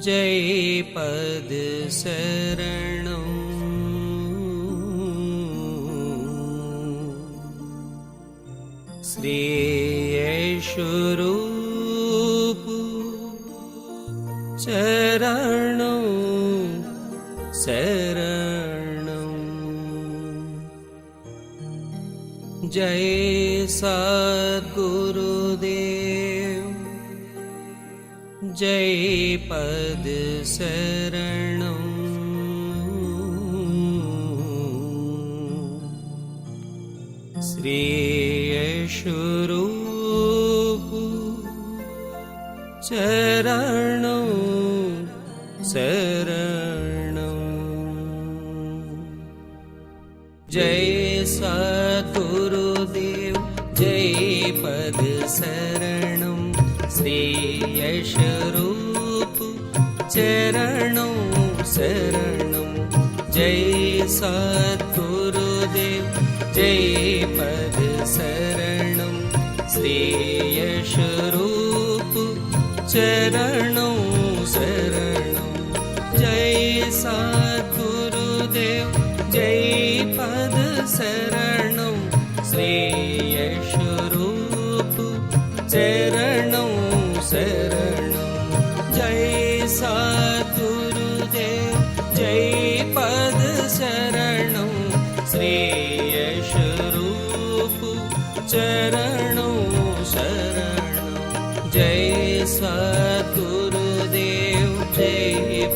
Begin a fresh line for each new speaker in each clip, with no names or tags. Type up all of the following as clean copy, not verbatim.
जय पद शरणं श्री यशोरूप चरणं शरणं। जय सद्गुरुदेव जय पद शरणं श्री यशोरूप चरणं शरणं। जय सद्गुरुदेव जय पद शरणं श्री यशोरूप चरणं शरणं। जय सद्गुरुदेव जय पद शरणं श्री यशोरूप चरणं शरणं। जय सद्गुरुदेव जय पद शरणं श्री यशोरूप चरणं शरणं। जय सद्गुरुदेव जय पद शरणं श्री यशोरूप चरणं शरणं। जय सद्गुरुदेव जय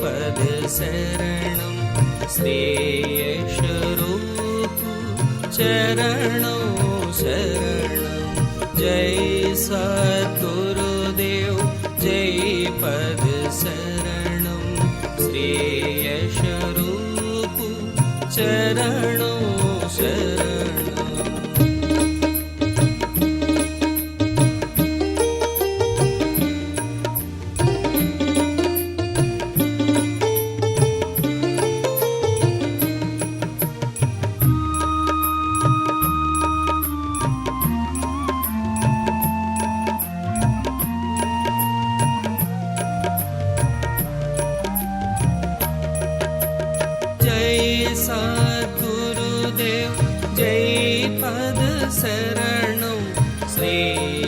पद शरणं श्री यशोरूप चरणं शरणं। जय सद्गुरुदेव जय पद शरणं श्री यशोरूप चरणं शरणं। सद्गुरुदेव जय पद शरणं श्री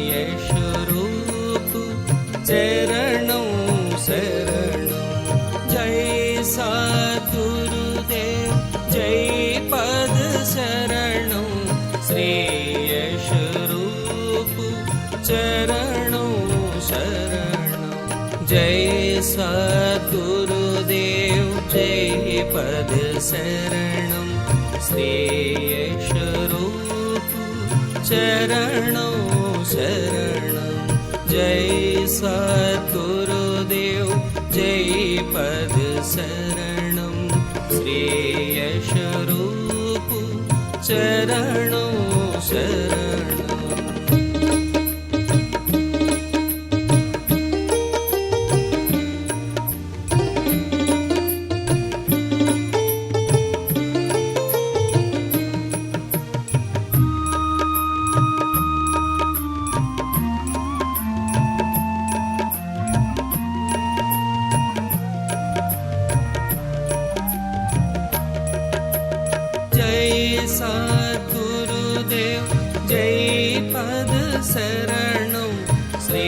यशोरूप चरणं शरणं। जय सद्गुरुदेव जय पद शरणं श्री यशोरूप चरणं शरणं। जय सद्गुरुदेव जय पद शरणं श्री यशोरूप चरणं शरणं। जय सद्गुरुदेव जय पद शरणं श्री यशोरूप चरणं शरणं। सद्गुरुदेव जय पद शरणं श्री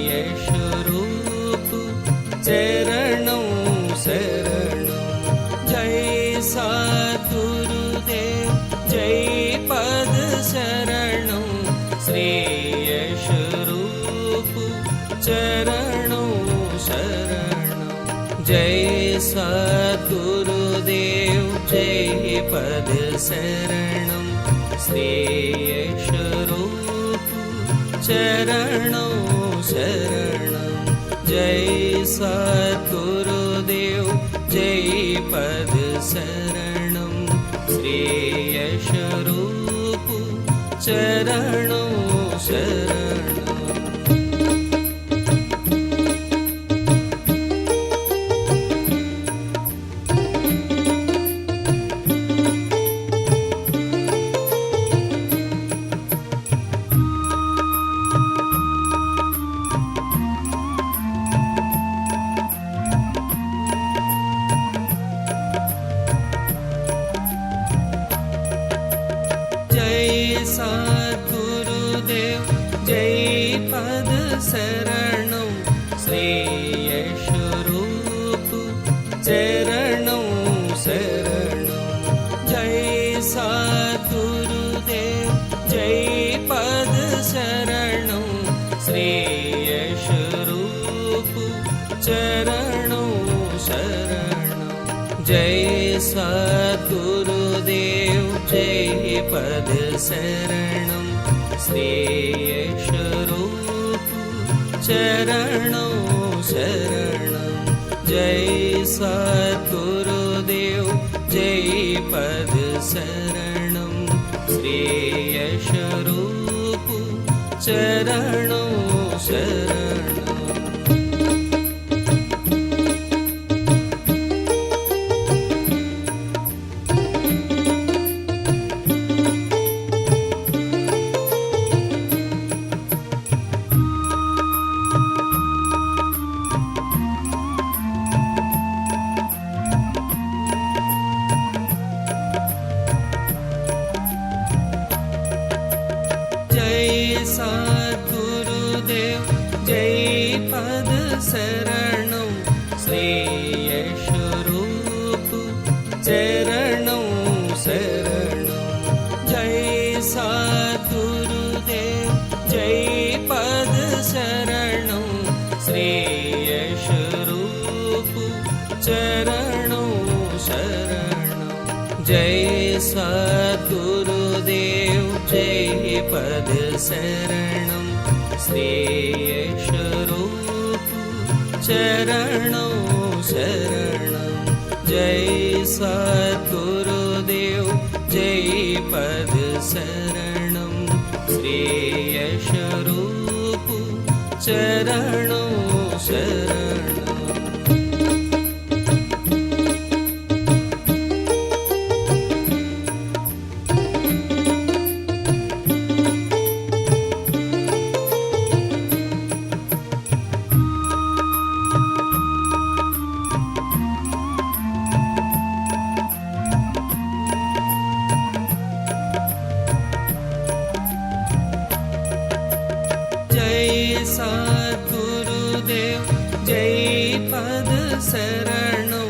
यशोरूप चरणं शरणं। जय सद्गुरुदेव जय पद शरणं श्री यशोरूप चरणं शरणं। जय सद्गुरुदेव जय पद शरणं श्री यशोरूप चरणं शरणं। जय सद्गुरुदेव जय पद शरणं श्री यशोरूप चरणं शरणं। पद शरणं श्रेयस्वरूप चरणं शरणं जय सद्गुरुदेव जय पद शरणं श्रेयस्वरूप चरणं शरणं जय सद्गुरुदेव जय पद शरणं श्रेयस्वरूप चरणं शरणं जय सद्गुरुदेव जय पद शरणं श्रेयस्वरूप चरणं शरणं सद्गुरुदेव जय पद शरणं श्रेयस्वरूप चरणं शरणं जय सद्गुरुदेव जय पद शरणं श्रेयस्वरूप चरणं शरणं जय सद्गुरुदेव जय पद शरणं श्रेयस्वरूप चरणं शरणं जय सद्गुरुदेव जय पद शरणं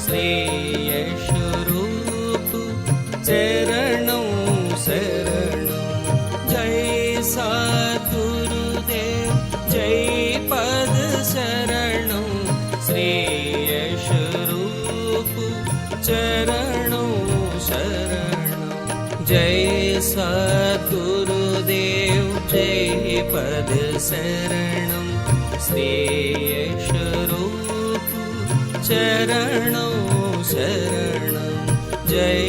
श्रेयस्वरूप चरणं शरणं सद्गुरुदेव जय पद शरणं श्रेयस्वरूप चरणं शरणं जय सद्गुरुदेव जय पद शरणं श्रेयस्वरूप चरणं शरणं जय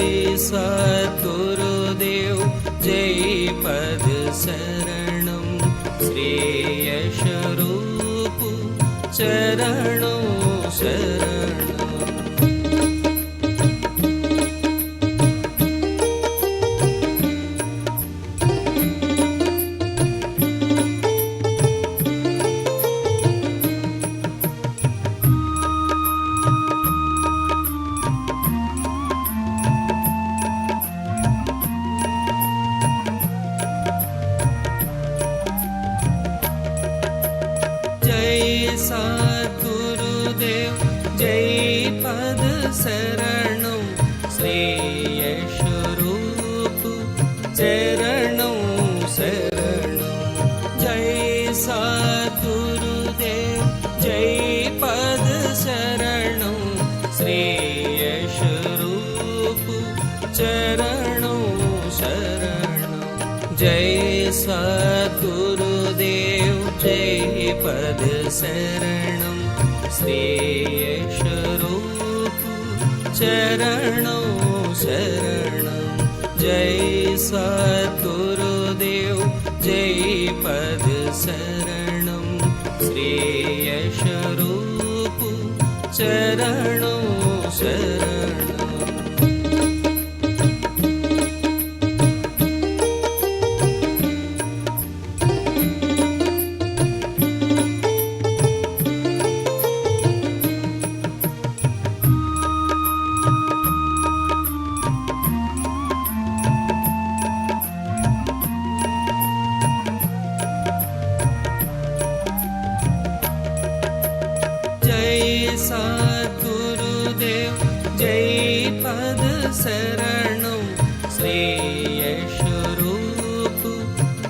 सद्गुरुदेव जय पद शरणं श्रेयस्वरूप चरणं शरणं जय सद्गुरुदेव जय पद शरणं श्रेयस्वरूप चरणं शरणं सद्गुरुदेव जय पद शरणं श्रेयस्वरूप चरणं शरणं जय सद्गुरुदेव जय पद शरणं श्रेयस्वरूप चरणं शरणं जय सद्गुरुदेव जय पद शरणं श्रेयस्वरूप चरणं शरणं जय सद्गुरुदेव जय पद शरणं श्रेयस्वरूप चरणं शरणं सद्गुरुदेव जय पद शरणं श्रेयस्वरूप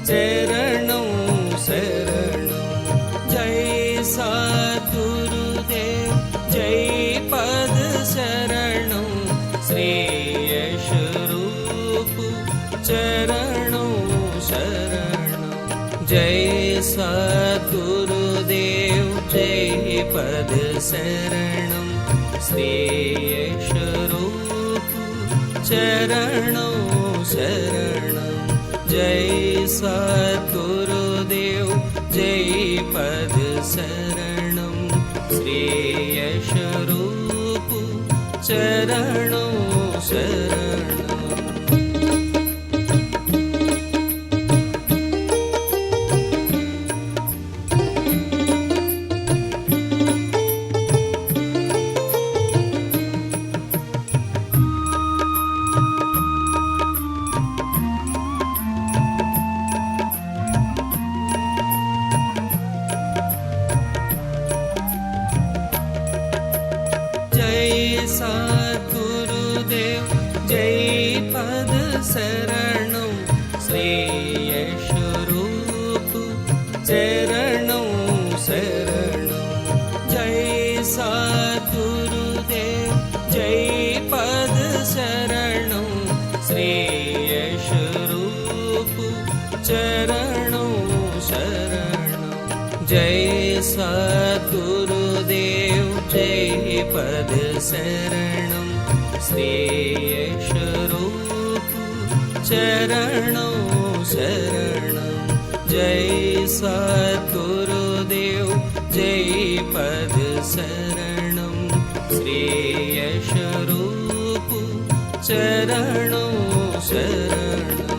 चरणं शरणं जय सद्गुरुदेव जय पद शरणं श्रेयस्वरूप चरणं शरणं जय सद्गुरुदेव जय पद शरणं श्रेयस्वरूप चरणं शरणं जय सद्गुरुदेव जय पद शरणं श्रेयस्वरूप चरणं शरणं सद्गुरुदेव जय पद शरणं श्रेयस्वरूप चरणं शरणं जय सद्गुरुदेव जय पद शरणं श्रेयस्वरूप चरणं शरणं जय सद्गुरुदेव जय पद शरणं श्रेयस्वरूप चरणं शरणं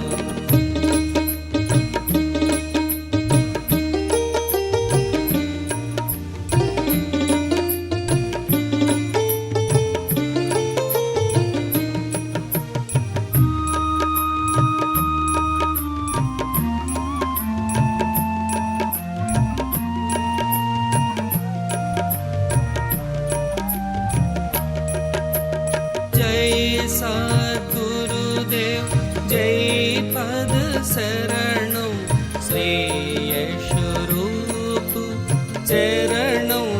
जय सद्गुरुदेव जय पद शरणं श्रेयस्वरूप चरणं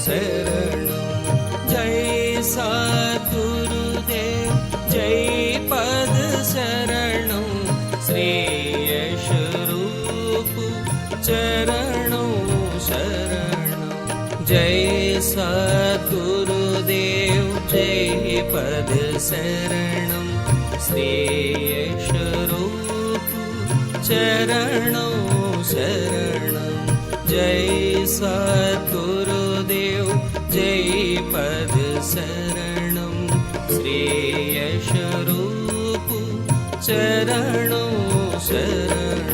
शरणं सद्गुरुदेव जय पद शरणं श्रेयस्वरूप चरणं शरणं जय सद्गुरुदेव जय पद शरणं श्रेयस्वरूप चरणं शरणं जय सद्गुरुदेव जय पद शरणं श्रेयस्वरूप चरणं शरणं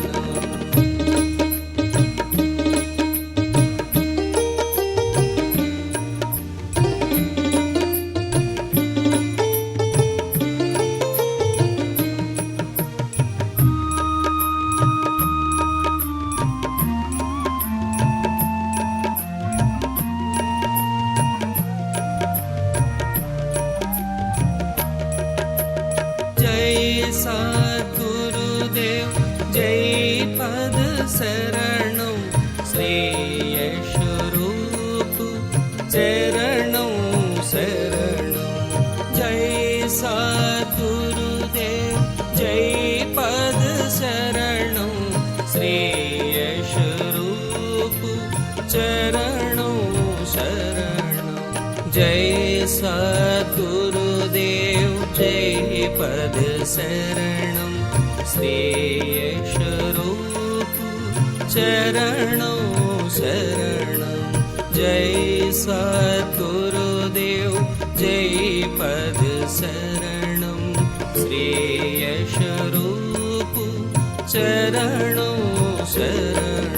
जय सद्गुरुदेव जय पद शरणं श्रेयस्वरूप चरणं शरणं सद्गुरुदेव जय पद शरणं श्रेयस्वरूप चरणं शरणं जय सद्गुरुदेव जय पद शरणं श्रेयस्वरूप चरणं शरणं जय सद्गुरुदेव जय पद शरणं श्रेयस्वरूप चरणं शरणं जय सद्गुरुदेव जय पद शरणं श्रेयस्वरूप चरणं शरणं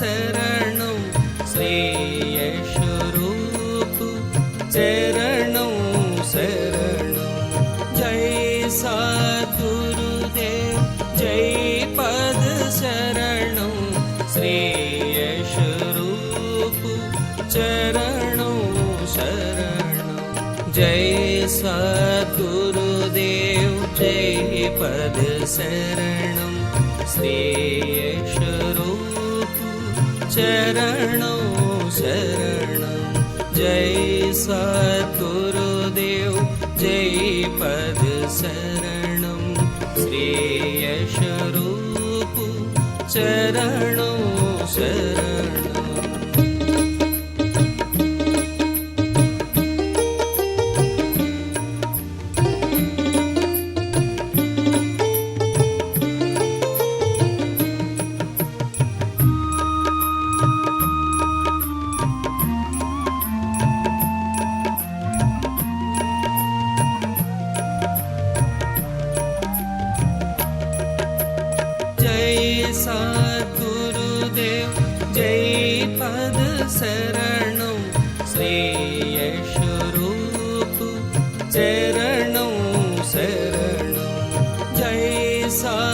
शरणं श्रेयस्वरूप चरणं शरणं जय सद्गुरुदेव जय पद शरणं श्रेयस्वरूप चरणं शरणं जय सद्गुरुदेव जय पद शरणं श्रेयस्वरूप चरणं शरणं जय सद्गुरुदेव जय पद शरणं श्रेयस्वरूप चरणं शरणं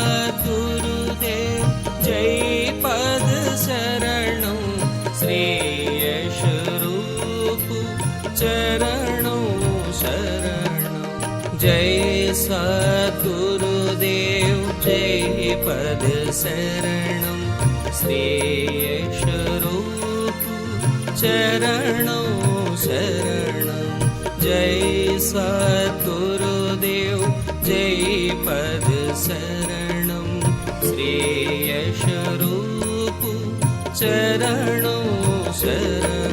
सद्गुरुदेव जय पद शरणं श्रेयस्वरूप चरणं शरणं जय सद्गुरुदेव जय पद शरणं श्रेयस्वरूप चरणं शरणं जय सद्गुरुदेव जय पद शरणं श्रेयस्वरूप चरणं शरणं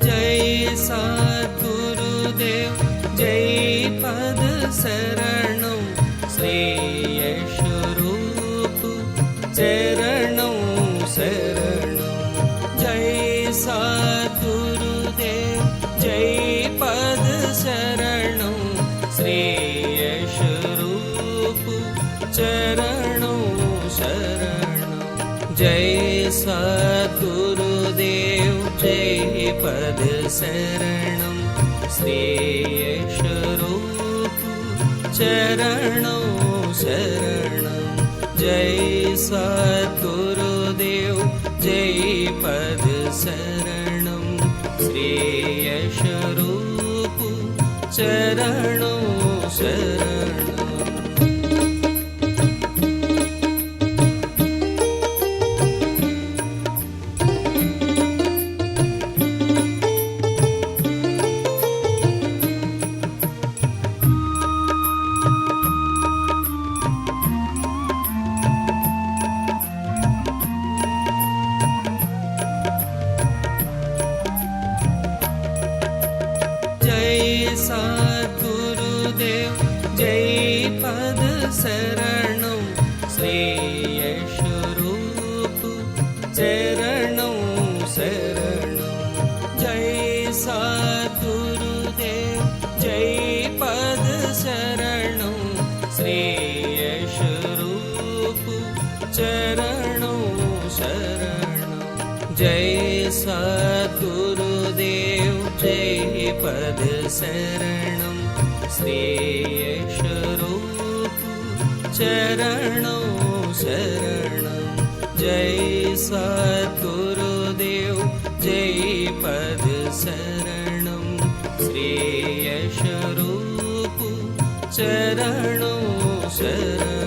जय सद्गुरुदेव जय पद शरणं श्रेयस्वरूप चरणं शरणं सद्गुरुदेव जय पद शरणं श्रेयस्वरूप चरणं शरणं जय सद्गुरुदेव जय पद शरणं श्रेयस्वरूप चरणं शरणं जय सद्गुरुदेव जय पद शरणं श्रेयस्वरूप चरणं शरणं जय सद्गुरुदेव जय पद शरणं श्रेयस्वरूप चरणं शरणं सद्गुरुदेव जय पद शरणं श्रेयस्वरूप चरणं शरणं जय सद्गुरुदेव जय पद शरणं श्रेयस्वरूप चरणं शरणं जय सद्गुरुदेव जय पद शरणं श्रेयस्वरूप चरणं शरणं जय सद्गुरुदेव जय पद शरणं श्रेयस्वरूप चरणं शरणं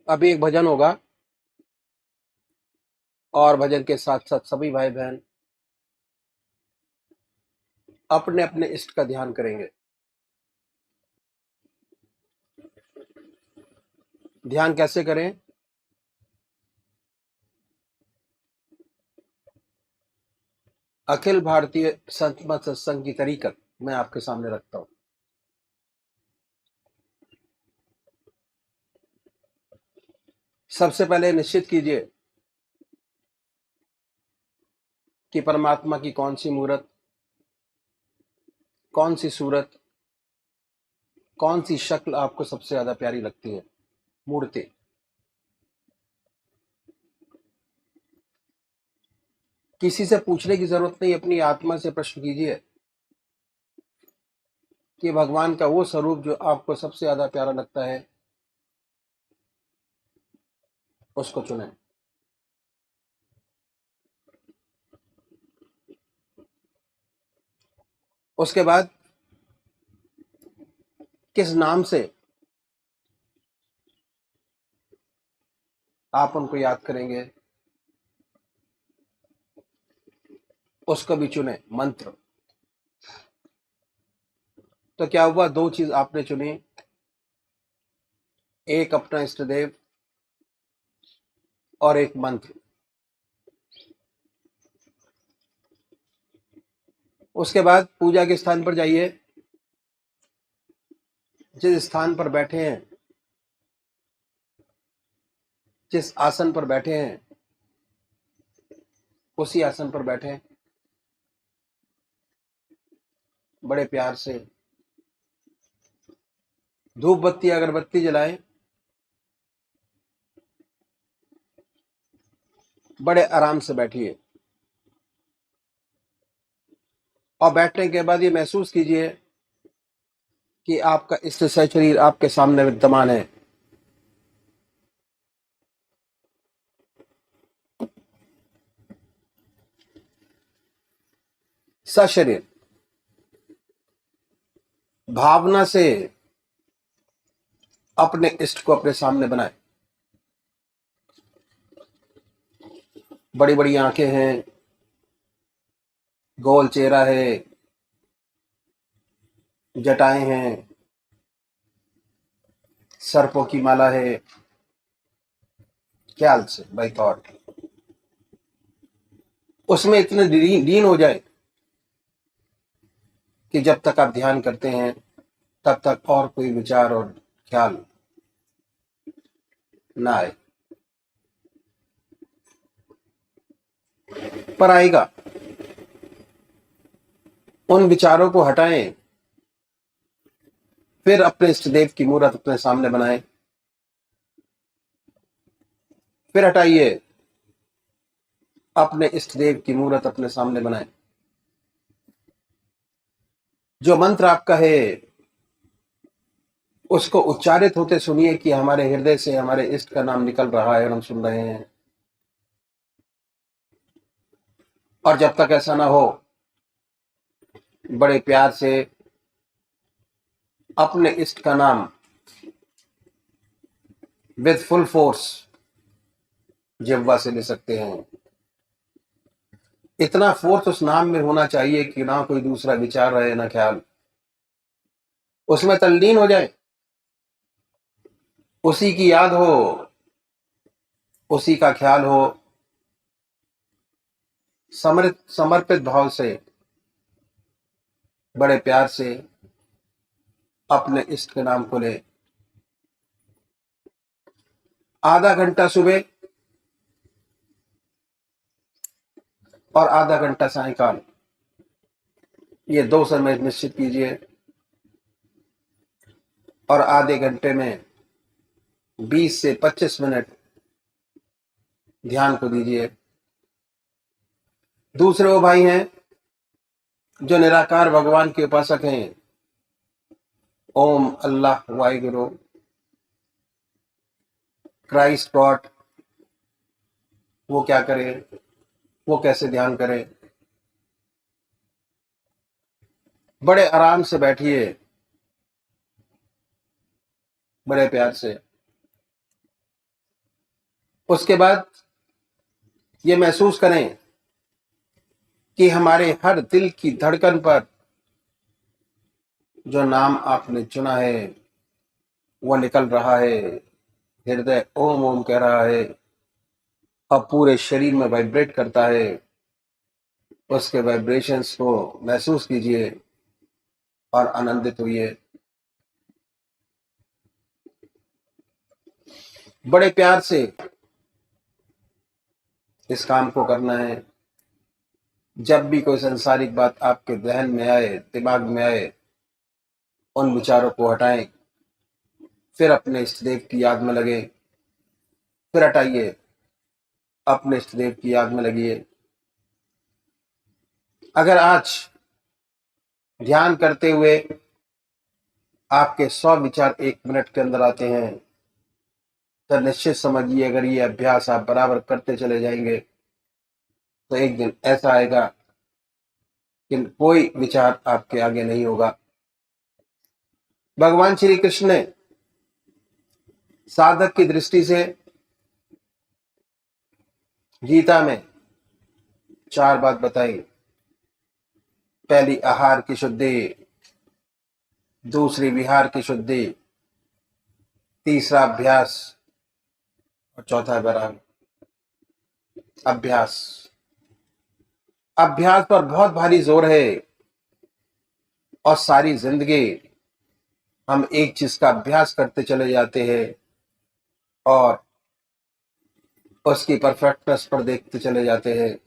अभी एक भजन होगा और भजन के साथ साथ सभी भाई बहन अपने अपने इष्ट का ध्यान करेंगे। ध्यान कैसे करें? अखिल भारतीय संत मत सत्संग की तरीकत मैं आपके सामने रखता हूं। सबसे पहले निश्चित कीजिए कि परमात्मा की कौन सी मूर्त, कौन सी सूरत, कौन सी शक्ल आपको सबसे ज्यादा प्यारी लगती है। मूर्ति किसी से पूछने की जरूरत नहीं, अपनी आत्मा से प्रश्न कीजिए कि भगवान का वो स्वरूप जो आपको सबसे ज्यादा प्यारा लगता है उसको चुनें। उसके बाद किस नाम से आप उनको याद करेंगे उसको भी चुने। मंत्र तो क्या हुआ, दो चीज आपने चुनी, एक अपना इष्ट देव और एक मंत्र। उसके बाद पूजा के स्थान पर जाइए, जिस स्थान पर बैठे हैं, जिस आसन पर बैठे हैं उसी आसन पर बैठे, बड़े प्यार से धूप बत्ती अगरबत्ती जलाएं, बड़े आराम से बैठिए और बैठने के बाद ये महसूस कीजिए कि आपका इष्ट शरीर आपके सामने विद्यमान है। सशरीर भावना से अपने इष्ट को अपने सामने बनाए। बड़ी बड़ी आंखें हैं, गोल चेहरा है, जटाएं हैं, सर्पों की माला है। ख्याल से बाई थॉट उसमें इतने लीन हो जाए कि जब तक आप ध्यान करते हैं तब तक और कोई विचार और ख्याल ना आए, पर आएगा। उन विचारों को हटाएं, फिर अपने इष्ट देव की मूर्त अपने सामने बनाएं, फिर हटाइए, अपने इष्ट देव की मूर्त अपने सामने बनाएं। जो मंत्र आपका है उसको उच्चारित होते सुनिए कि हमारे हृदय से हमारे इष्ट का नाम निकल रहा है और हम सुन रहे हैं। और जब तक ऐसा ना हो, बड़े प्यार से अपने इष्ट का नाम विद फुल फोर्स जिह्वा से ले सकते हैं। इतना फोर्स उस नाम में होना चाहिए कि ना कोई दूसरा विचार रहे ना ख्याल, उसमें तल्लीन हो जाए, उसी की याद हो, उसी का ख्याल हो। समर्पित भाव से बड़े प्यार से अपने इष्ट के नाम को ले। आधा घंटा सुबह और आधा घंटा सायंकाल, ये दो समय निश्चित कीजिए और आधे घंटे में 20 से 25 मिनट ध्यान को दीजिए। दूसरे वो भाई हैं जो निराकार भगवान के उपासक हैं, ओम अल्लाह वाहिगुरु क्राइस्ट गॉड, वो क्या करें, वो कैसे ध्यान करें, बड़े आराम से बैठिए, बड़े प्यार से। उसके बाद ये महसूस करें कि हमारे हर दिल की धड़कन पर जो नाम आपने चुना है वो निकल रहा है। हृदय ओम ओम कह रहा है और पूरे शरीर में वाइब्रेट करता है। उसके वाइब्रेशंस को महसूस कीजिए और आनंदित होइए। बड़े प्यार से इस काम को करना है। जब भी कोई संसारिक बात आपके जहन में आए, दिमाग में आए, उन विचारों को हटाएं, फिर अपने इष्ट देव की याद में लगे, फिर हटाइए, अपने इष्ट देव की याद में लगिए। अगर आज ध्यान करते हुए आपके 100 विचार 1 मिनट के अंदर आते हैं तो निश्चित समझिए, अगर ये अभ्यास आप बराबर करते चले जाएंगे तो एक दिन ऐसा आएगा कि कोई विचार आपके आगे नहीं होगा। भगवान श्री कृष्ण ने साधक की दृष्टि से गीता में 4 बात बताई। पहली आहार की शुद्धि, दूसरी विहार की शुद्धि, तीसरा अभ्यास और चौथा वैराग। अभ्यास, अभ्यास पर बहुत भारी जोर है और सारी जिंदगी हम एक चीज का अभ्यास करते चले जाते हैं और उसकी परफेक्टनेस पर देखते चले जाते हैं।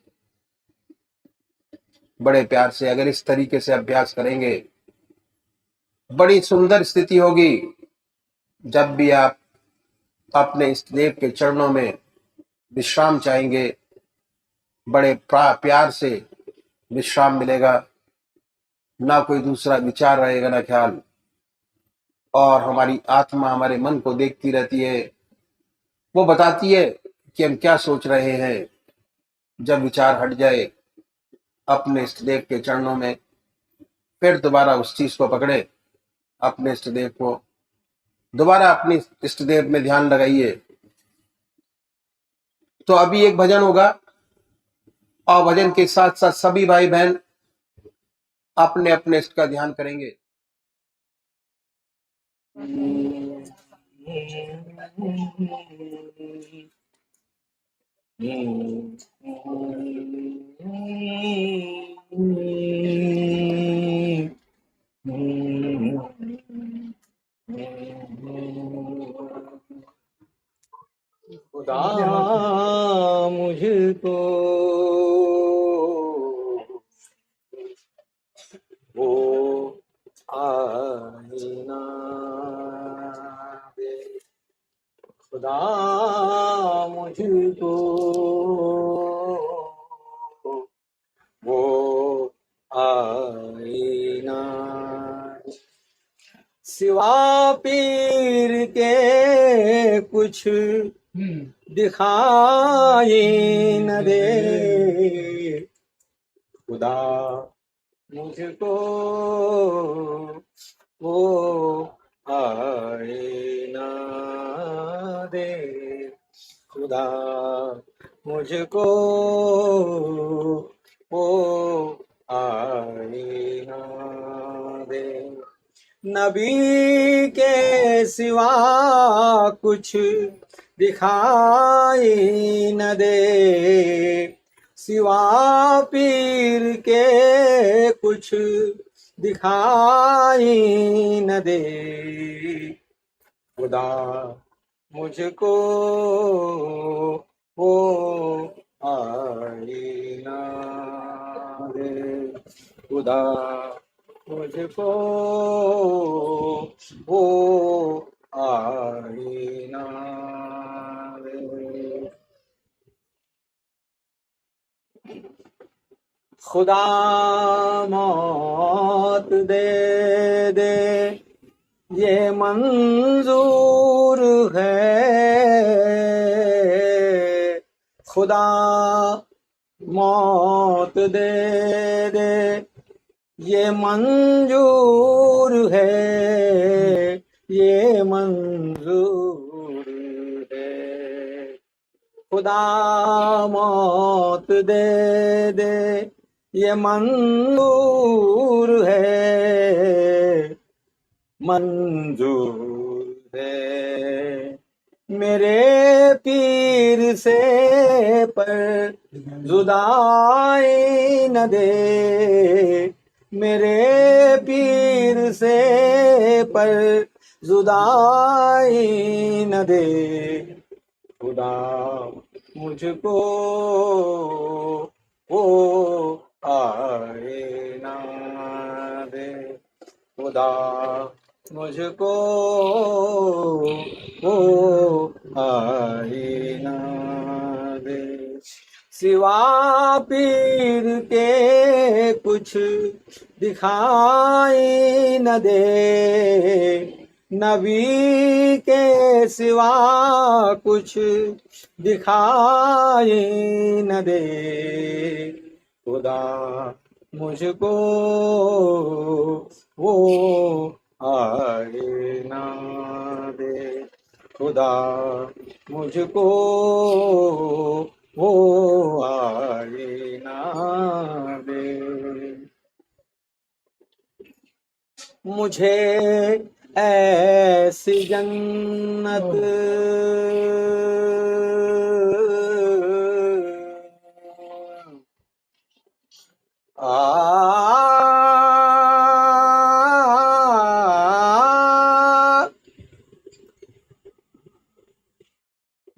बड़े प्यार से अगर इस तरीके से अभ्यास करेंगे, बड़ी सुंदर स्थिति होगी। जब भी आप अपने इष्ट देव के चरणों में विश्राम चाहेंगे, बड़े प्यार से विश्राम मिलेगा। ना कोई दूसरा विचार रहेगा, ना ख्याल, और हमारी आत्मा हमारे मन को देखती रहती है। वो बताती है कि हम क्या सोच रहे हैं। जब विचार हट जाए, अपने इष्ट देव के चरणों में फिर दोबारा उस चीज को पकड़े, अपने इष्ट देव को दोबारा अपने इष्ट देव में ध्यान लगाइए। तो अभी एक भजन होगा और भजन के साथ साथ सभी भाई बहन अपने अपने इष्ट का ध्यान करेंगे।
खुदा मुझको वो आईना दे, खुदा मुझको वो आईना दे। सिवा पीर के कुछ दिखाई न दे, खुदा मुझको वो आईना दे, खुदा मुझको वो आईना दे। नबी के सिवा कुछ दिखाई न दे, सिवा पीर के कुछ दिखाई न दे, खुदा मुझको वो आईना दे, खुदा मुझको वो आईना दे। खुदा मौत दे दे ये मंजूर है, खुदा मौत दे दे ये मंजूर है, ये मंजूर है। खुदा मौत दे दे, ये मंजूर है, मंजूर है। मेरे पीर से पर जुदाई न दे, मेरे पीर से पर जुदाई न दे। खुदा मुझको वो आए ना दे, खुदा मुझको वो आए ना दे। सिवा पीर के कुछ दिखाई न दे, नबी के सिवा कुछ दिखाई न दे। खुदा मुझको वो आए ना दे, खुदा मुझको वो आए ना दे। मुझे ऐसी जन्नत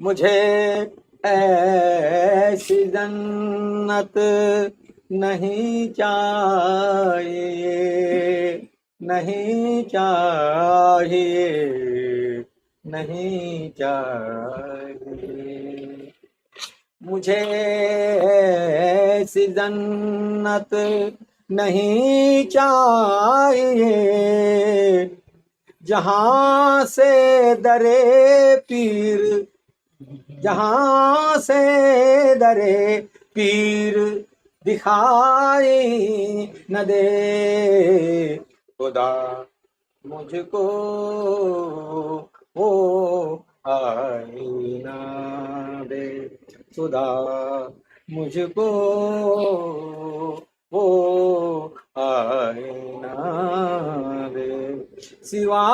मुझे ऐसी जन्नत नहीं चाहिए, नहीं चाहिए, नहीं चाहिए। मुझे ऐसी जन्नत नहीं चाहिए, जहां से दरे पीर, जहां से दरे पीर दिखाई न दे। खुदा मुझको वो आए ना दे, खुदा मुझको वो आए ना दे। सिवा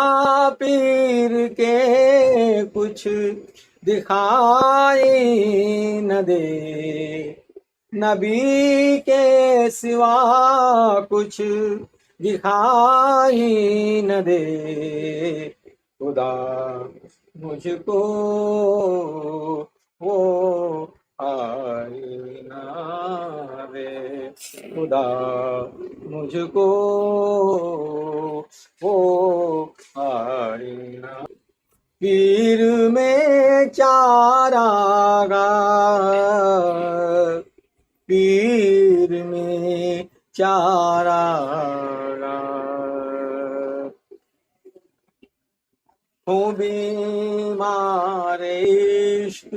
पीर के कुछ दिखाई न दे, नबी के सिवा कुछ दिखाई न दे। खुदा मुझको वो आए ना दे, खुदा मुझको वो आए ना। पीर में चारागाह, पीर में चारागाह। हूँ बीमार इश्क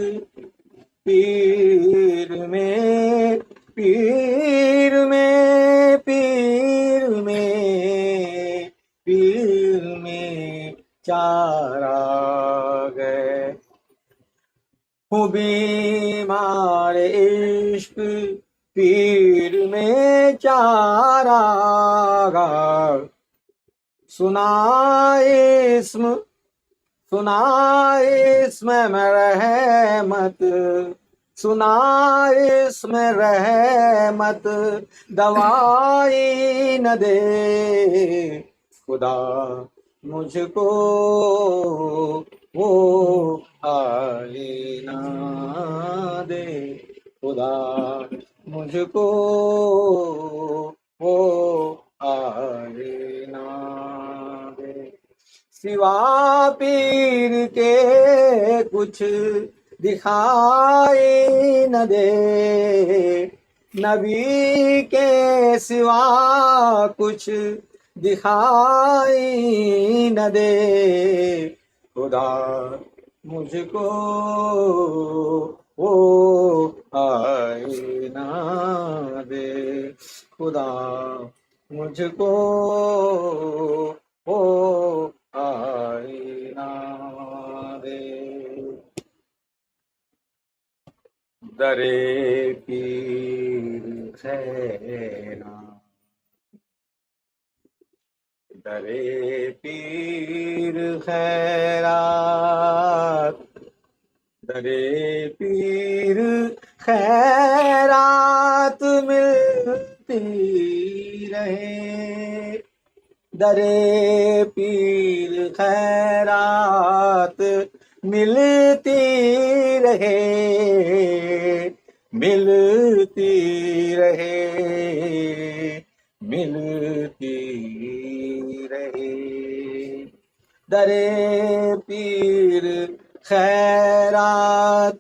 पीर में, पीर में, पीर में, पीर में चारागाह। हूँ बीमार इश्क पीर में चारागाह। सुना इसमें में रहमत, सुना इसमें रहमत दवाई न दे। खुदा मुझको वो आए ना दे, खुदा मुझको वो आए ना दे। सिवा पीर के कुछ दिखाई न दे, नबी के सिवा कुछ दिखाई न दे। खुदा मुझको वो आए ना दे, खुदा मुझको मुझको वो आईना दे। दरे पीर है ना, दरे पीर खैरात, दरे पीर खैरात मिलती रहे। दरे पीर खैरात मिलती रहे, मिलती रहे, मिलती रहे। दरे पीर खैरात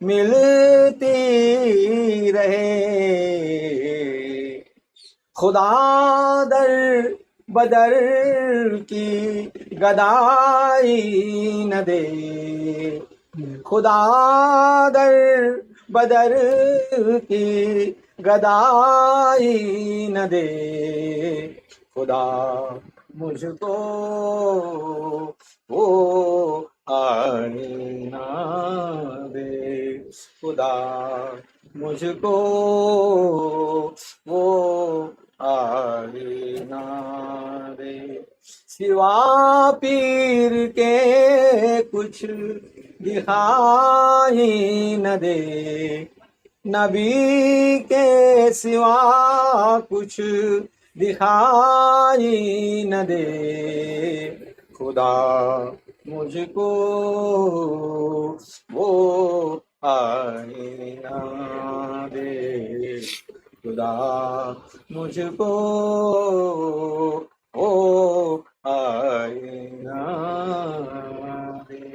मिलती रहे। खुदा दर बदर की गदाई न दे, खुदा दर बदर की गदाई न दे। खुदा मुझको वो आईना दे। खुदा मुझको वो आईना दे। सिवा पीर के कुछ दिखाई न दे, नबी के सिवा कुछ दिखाई न दे। खुदा मुझको वो आईना दे। खुदा मुझको वो आईना दे।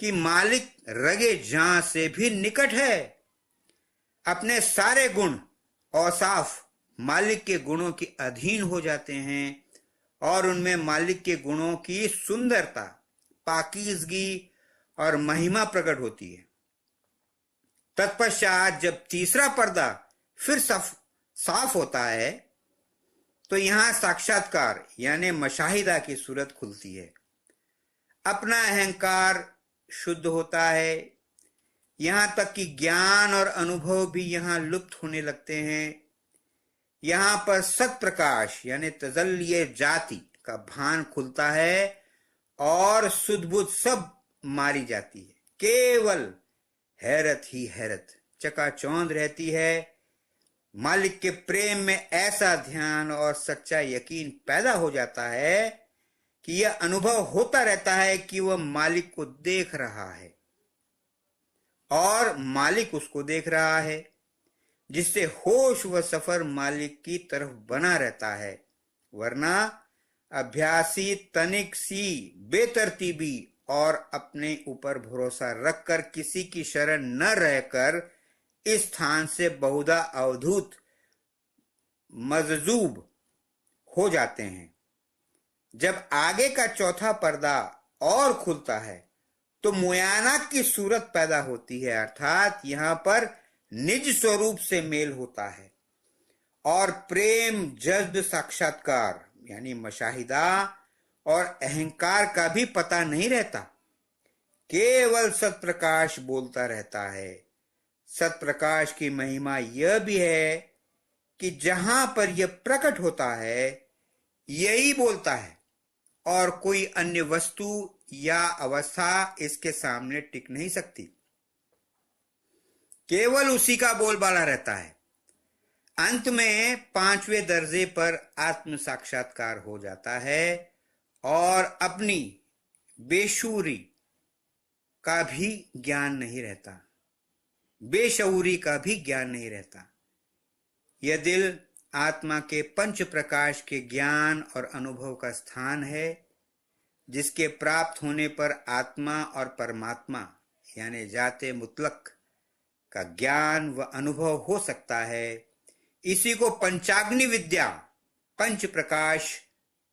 कि मालिक रगे जहां से भी निकट है। अपने सारे गुण औसाफ मालिक के गुणों के अधीन हो जाते हैं और उनमें मालिक के गुणों की सुंदरता, पाकीज़गी और महिमा प्रकट होती है। तत्पश्चात जब तीसरा पर्दा फिर साफ होता है तो यहां साक्षात्कार यानी मशाहिदा की सूरत खुलती है। अपना अहंकार शुद्ध होता है, यहां तक कि ज्ञान और अनुभव भी यहां लुप्त होने लगते हैं। यहां पर सत प्रकाश यानी तजल्लिय जाति का भान खुलता है और सुध-बुध सब मारी जाती है। केवल हैरत ही हैरत चकाचौंध रहती है। मालिक के प्रेम में ऐसा ध्यान और सच्चा यकीन पैदा हो जाता है कि यह अनुभव होता रहता है कि वह मालिक को देख रहा है और मालिक उसको देख रहा है, जिससे होश व सफर मालिक की तरफ बना रहता है। वरना अभ्यासी तनिक सी बेतरतीबी और अपने ऊपर भरोसा रखकर किसी की शरण न रहकर इस स्थान से बहुधा अवधूत मजजूब हो जाते हैं। जब आगे का चौथा पर्दा और खुलता है तो मुयाना की सूरत पैदा होती है, अर्थात यहां पर निज स्वरूप से मेल होता है और प्रेम, जज्ब, साक्षात्कार यानी मशाहिदा और अहंकार का भी पता नहीं रहता। केवल सत्प्रकाश बोलता रहता है। सत्प्रकाश की महिमा यह भी है कि जहां पर यह प्रकट होता है यही बोलता है और कोई अन्य वस्तु या अवस्था इसके सामने टिक नहीं सकती। केवल उसी का बोलबाला रहता है। अंत में पांचवें दर्जे पर आत्म साक्षात्कार हो जाता है और अपनी बेशूरी का भी ज्ञान नहीं रहता, बेशऊरी का भी ज्ञान नहीं रहता। यह दिल आत्मा के पंच प्रकाश के ज्ञान और अनुभव का स्थान है, जिसके प्राप्त होने पर आत्मा और परमात्मा यानी जाते मुतलक का ज्ञान व अनुभव हो सकता है। इसी को पंचाग्नि विद्या, पंच प्रकाश,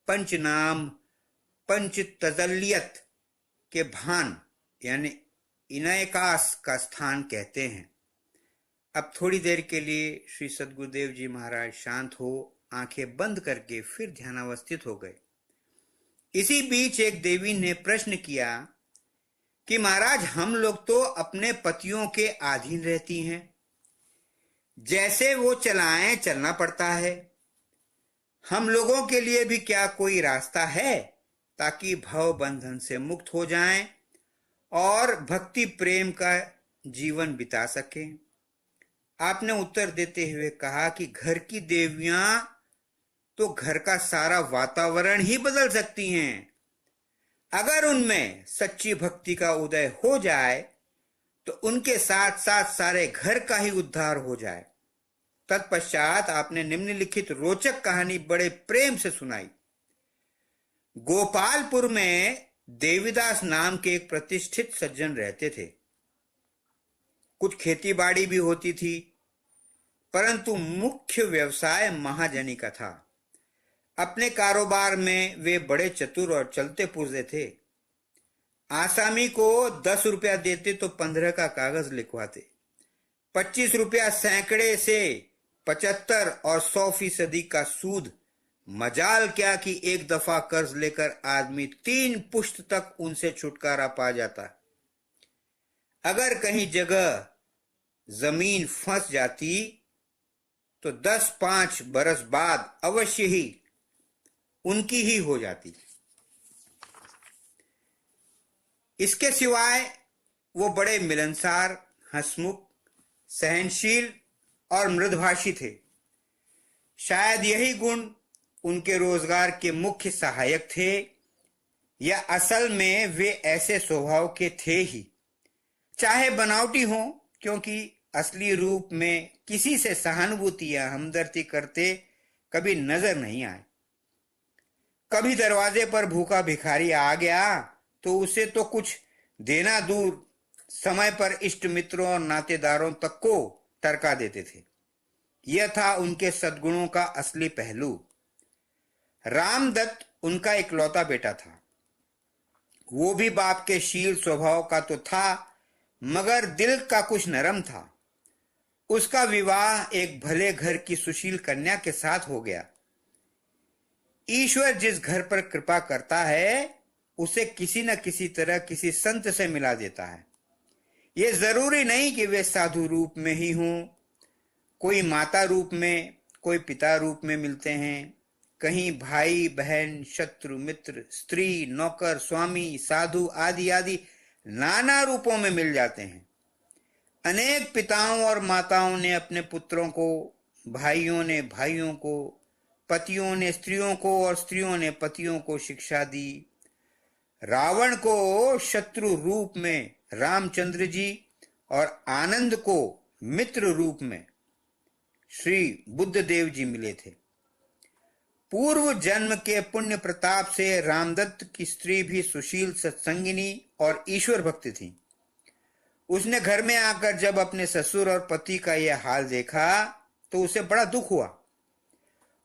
पंच नाम, पंच तजल्लियत के भान यानी इनयकास का स्थान कहते हैं। अब थोड़ी देर के लिए श्री सद्गुरुदेव जी महाराज शांत हो आंखें बंद करके फिर ध्यानावस्थित हो गए। इसी बीच एक देवी ने प्रश्न किया कि महाराज, हम लोग तो अपने पतियों के अधीन रहती हैं, जैसे वो चलाएं चलना पड़ता है। हम लोगों के लिए भी क्या कोई रास्ता है ताकि भव बंधन से मुक्त हो जाएं और भक्ति प्रेम का जीवन बिता सकें? आपने उत्तर देते हुए कहा कि घर की देवियां तो घर का सारा वातावरण ही बदल सकती हैं। अगर उनमें सच्ची भक्ति का उदय हो जाए तो उनके साथ साथ सारे घर का ही उद्धार हो जाए। तत्पश्चात आपने निम्नलिखित रोचक कहानी बड़े प्रेम से सुनाई। गोपालपुर में देवीदास नाम के एक प्रतिष्ठित सज्जन रहते थे। कुछ खेती बाड़ी भी होती थी, परंतु मुख्य व्यवसाय महाजनी का था। अपने कारोबार में वे बड़े चतुर और चलते पुर्जे थे। आसामी को 10 रुपया देते तो 15 का कागज लिखवाते। 25 रुपया सैकड़े से 75 और 100% का सूद। मजाल क्या कि एक दफा कर्ज लेकर आदमी 3 पुश्त तक उनसे छुटकारा पा जाता। अगर कहीं जगह जमीन फंस जाती तो 10-5 बरस बाद अवश्य ही उनकी ही हो जाती। इसके सिवाय वो बड़े मिलनसार, हंसमुख, सहनशील और मृदभाषी थे। शायद यही गुण उनके रोजगार के मुख्य सहायक थे, या असल में वे ऐसे स्वभाव के थे ही, चाहे बनावटी हो, क्योंकि असली रूप में किसी से सहानुभूति या हमदर्दी करते कभी नजर नहीं आए। कभी दरवाजे पर भूखा भिखारी आ गया तो उसे तो कुछ देना दूर, समय पर इष्ट मित्रों और नातेदारों तक को टरका देते थे। यह था उनके सद्गुणों का असली पहलू। रामदत्त उनका इकलौता बेटा था। वो भी बाप के शील स्वभाव का तो था, मगर दिल का कुछ नरम था। उसका विवाह एक भले घर की सुशील कन्या के साथ हो गया। ईश्वर जिस घर पर कृपा करता है उसे किसी न किसी तरह किसी संत से मिला देता है। ये जरूरी नहीं कि वे साधु रूप में ही हों, कोई माता रूप में, कोई पिता रूप में मिलते हैं, कहीं भाई बहन, शत्रु मित्र, स्त्री नौकर, स्वामी, साधु आदि आदि नाना रूपों में मिल जाते हैं। अनेक पिताओं और माताओं ने अपने पुत्रों को, भाइयों ने भाइयों को, पतियों ने स्त्रियों को और स्त्रियों ने पतियों को शिक्षा दी। रावण को शत्रु रूप में रामचंद्र जी और आनंद को मित्र रूप में श्री बुद्ध देव जी मिले थे। पूर्व जन्म के पुण्य प्रताप से रामदत्त की स्त्री भी सुशील, सत्संगिनी और ईश्वर भक्त थी। उसने घर में आकर जब अपने ससुर और पति का यह हाल देखा तो उसे बड़ा दुख हुआ।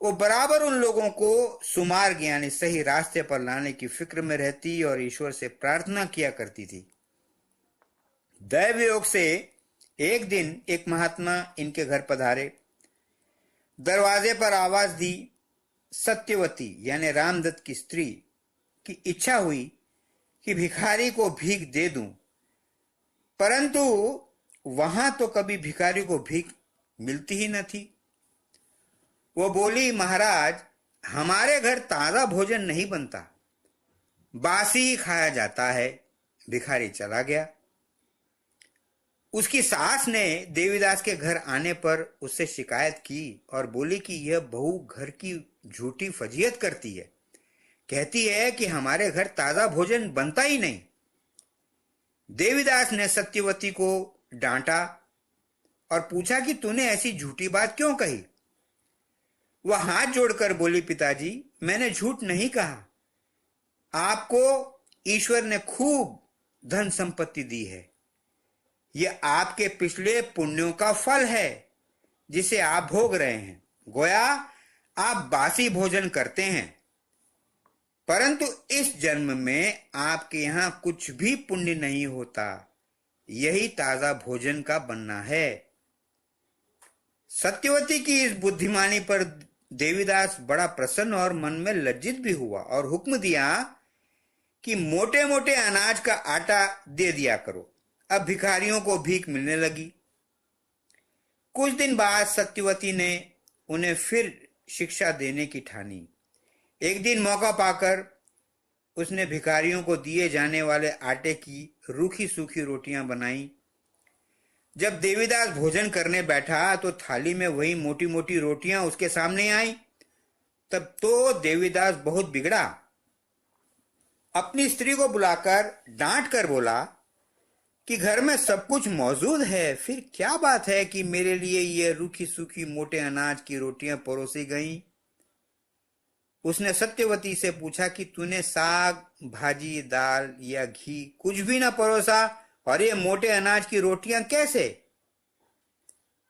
वो बराबर उन लोगों को सुमार्ग यानी सही रास्ते पर लाने की फिक्र में रहती और ईश्वर से प्रार्थना किया करती थी। दैव योग से एक दिन एक महात्मा इनके घर पधारे। दरवाजे पर आवाज दी। सत्यवती यानी रामदत्त की स्त्री की इच्छा हुई कि भिखारी को भीख दे दूं, परंतु वहां तो कभी भिखारी को भीख मिलती ही न थी। वो बोली, महाराज, हमारे घर ताजा भोजन नहीं बनता, बासी ही खाया जाता है। भिखारी चला गया। उसकी सास ने देवीदास के घर आने पर उससे शिकायत की और बोली कि यह बहू घर की झूठी फजीयत करती है, कहती है कि हमारे घर ताजा भोजन बनता ही नहीं। देवीदास ने सत्यवती को डांटा और पूछा कि तूने ऐसी झूठी बात क्यों कही। वह हाथ जोड़कर बोली, पिताजी, मैंने झूठ नहीं कहा। आपको ईश्वर ने खूब धन संपत्ति दी है। यह आपके पिछले पुण्यों का फल है जिसे आप भोग रहे हैं। गोया आप बासी भोजन करते हैं, परंतु इस जन्म में आपके यहां कुछ भी पुण्य नहीं होता। यही ताजा भोजन का बनना है। सत्यवती की इस बुद्धिमानी पर देवीदास बड़ा प्रसन्न और मन में लज्जित भी हुआ और हुक्म दिया कि मोटे मोटे अनाज का आटा दे दिया करो। अब भिखारियों को भीख मिलने लगी। कुछ दिन बाद सत्यवती ने उन्हें फिर शिक्षा देने की ठानी। एक दिन मौका पाकर उसने भिखारियों को दिए जाने वाले आटे की रूखी सूखी रोटियां बनाई। जब देवीदास भोजन करने बैठा तो थाली में वही मोटी मोटी रोटियां उसके सामने आई। तब तो देवीदास बहुत बिगड़ा। अपनी स्त्री को बुलाकर डांट कर बोला कि घर में सब कुछ मौजूद है, फिर क्या बात है कि मेरे लिए ये रूखी सूखी मोटे अनाज की रोटियां परोसी गईं। उसने सत्यवती से पूछा कि तूने साग, भाजी, दाल या घी कुछ भी ना परोसा और ये मोटे अनाज की रोटियां कैसे?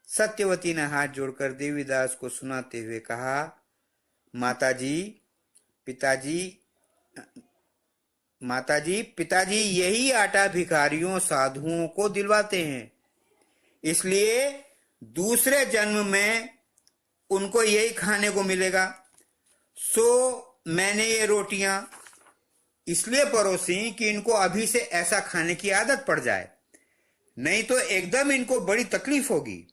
सत्यवती ने हाथ जोड़कर देवीदास को सुनाते हुए कहा, पिताजी यही आटा भिखारियों साधुओं को दिलवाते हैं, इसलिए दूसरे जन्म में उनको यही खाने को मिलेगा। सो मैंने ये रोटियां इसलिए परोसी कि इनको अभी से ऐसा खाने की आदत पड़ जाए, नहीं तो एकदम इनको बड़ी तकलीफ होगी।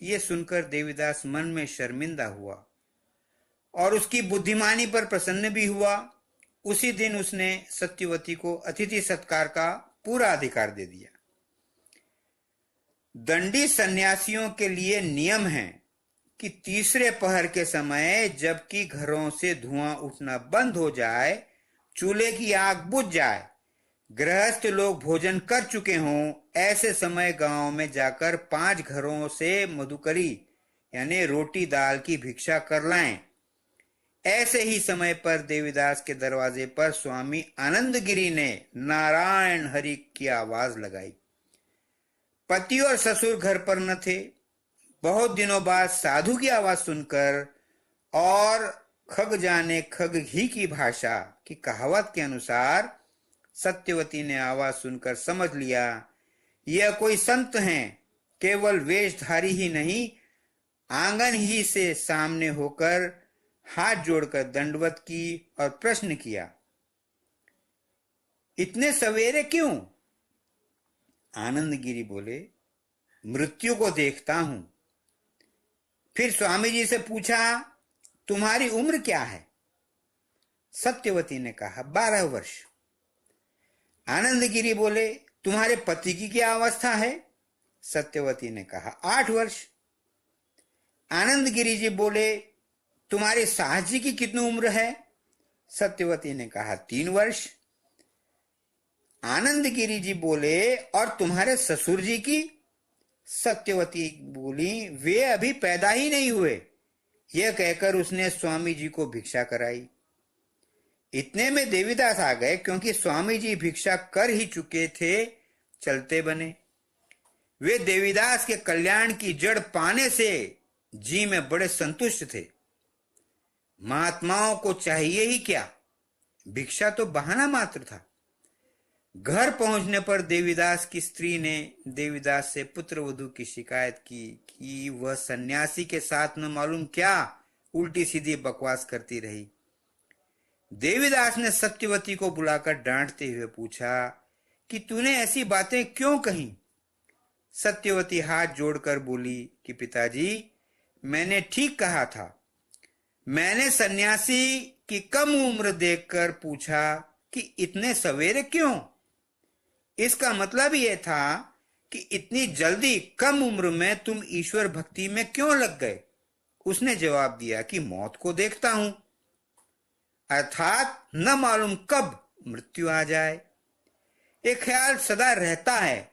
ये सुनकर देवीदास मन में शर्मिंदा हुआ और उसकी बुद्धिमानी पर प्रसन्न भी हुआ। उसी दिन उसने सत्यवती को अतिथि सत्कार का पूरा अधिकार दे दिया। दंडी सन्यासियों के लिए नियम है कि तीसरे पहर के समय, जबकि घरों से धुआं उठना बंद हो जाए, चूल्हे की आग बुझ जाए, गृहस्थ लोग भोजन कर चुके हों, ऐसे समय गांव में जाकर 5 घरों से मधुकरी यानी रोटी दाल की भिक्षा कर लाएं। ऐसे ही समय पर देवीदास के दरवाजे पर स्वामी आनंदगिरी ने नारायण हरि की आवाज लगाई। पति और ससुर घर पर न थे। बहुत दिनों बाद साधु की आवाज सुनकर और खग जाने खग ही की भाषा की कहावत के अनुसार सत्यवती ने आवाज सुनकर समझ लिया यह कोई संत हैं। केवल वेशधारी ही नहीं, आंगन ही से सामने होकर हाथ जोड़कर दंडवत की और प्रश्न किया, इतने सवेरे क्यों? आनंदगिरी बोले, मृत्यु को देखता हूं। फिर स्वामी जी से पूछा, तुम्हारी उम्र क्या है? सत्यवती ने कहा, 12 वर्ष। आनंदगिरी बोले, तुम्हारे पति की क्या अवस्था है? सत्यवती ने कहा, 8 वर्ष। आनंदगिरी जी बोले, तुम्हारे सास जी की कितनी उम्र है? सत्यवती ने कहा, 3 वर्ष। आनंदगिरी जी बोले, और तुम्हारे ससुर जी की? सत्यवती बोली, वे अभी पैदा ही नहीं हुए। यह कहकर उसने स्वामी जी को भिक्षा कराई। इतने में देवीदास आ गए, क्योंकि स्वामी जी भिक्षा कर ही चुके थे, चलते बने। वे देवीदास के कल्याण की जड़ पाने से जी में बड़े संतुष्ट थे। महात्माओं को चाहिए ही क्या, भिक्षा तो बहाना मात्र था। घर पहुंचने पर देवीदास की स्त्री ने देवीदास से पुत्रवधू की शिकायत की कि वह सन्यासी के साथ न मालूम क्या उल्टी सीधी बकवास करती रही। देवीदास ने सत्यवती को बुलाकर डांटते हुए पूछा कि तूने ऐसी बातें क्यों कही? सत्यवती हाथ जोड़कर बोली कि पिताजी, मैंने ठीक कहा था। मैंने सन्यासी की कम उम्र देखकर पूछा कि इतने सवेरे क्यों? इसका मतलब यह था कि इतनी जल्दी कम उम्र में तुम ईश्वर भक्ति में क्यों लग गए? उसने जवाब दिया कि मौत को देखता हूं, अर्थात न मालूम कब मृत्यु आ जाए। एक ख्याल सदा रहता है,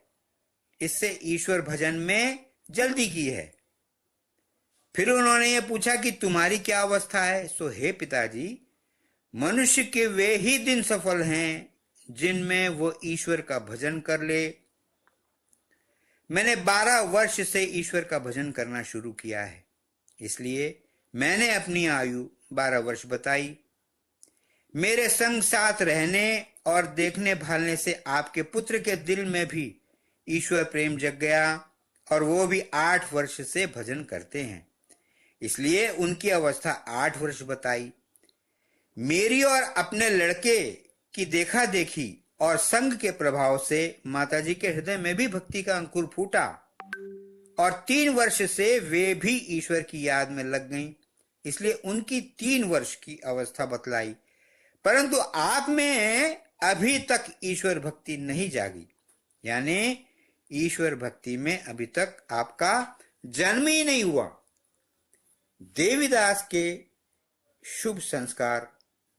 इससे ईश्वर भजन में जल्दी की है। फिर उन्होंने ये पूछा कि तुम्हारी क्या अवस्था है? सो हे पिताजी, मनुष्य के वे ही दिन सफल हैं जिनमें वो ईश्वर का भजन कर ले। मैंने 12 वर्ष से ईश्वर का भजन करना शुरू किया है, इसलिए मैंने अपनी आयु 12 वर्ष बताई। मेरे संग साथ रहने और देखने भालने से आपके पुत्र के दिल में भी ईश्वर प्रेम जग गया और वो भी 8 वर्ष से भजन करते हैं, इसलिए उनकी अवस्था 8 वर्ष बताई। मेरी और अपने लड़के की देखा देखी और संग के प्रभाव से माताजी के हृदय में भी भक्ति का अंकुर फूटा और 3 वर्ष से वे भी ईश्वर की याद में लग गईं, इसलिए उनकी 3 वर्ष की अवस्था बतलाई। परंतु आप में अभी तक ईश्वर भक्ति नहीं जागी, यानी ईश्वर भक्ति में अभी तक आपका जन्म ही नहीं हुआ। देवीदास के शुभ संस्कार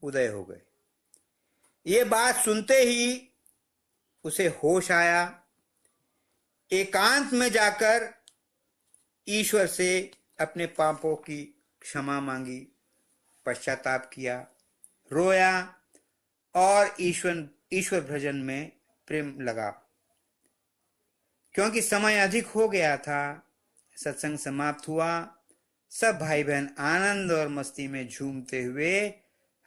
उदय हो गए। ये बात सुनते ही उसे होश आया। एकांत में जाकर ईश्वर से अपने पापों की क्षमा मांगी, पश्चाताप किया, रोया और ईश्वर भजन में प्रेम लगा। क्योंकि समय अधिक हो गया था, सत्संग समाप्त हुआ। सब भाई बहन आनंद और मस्ती में झूमते हुए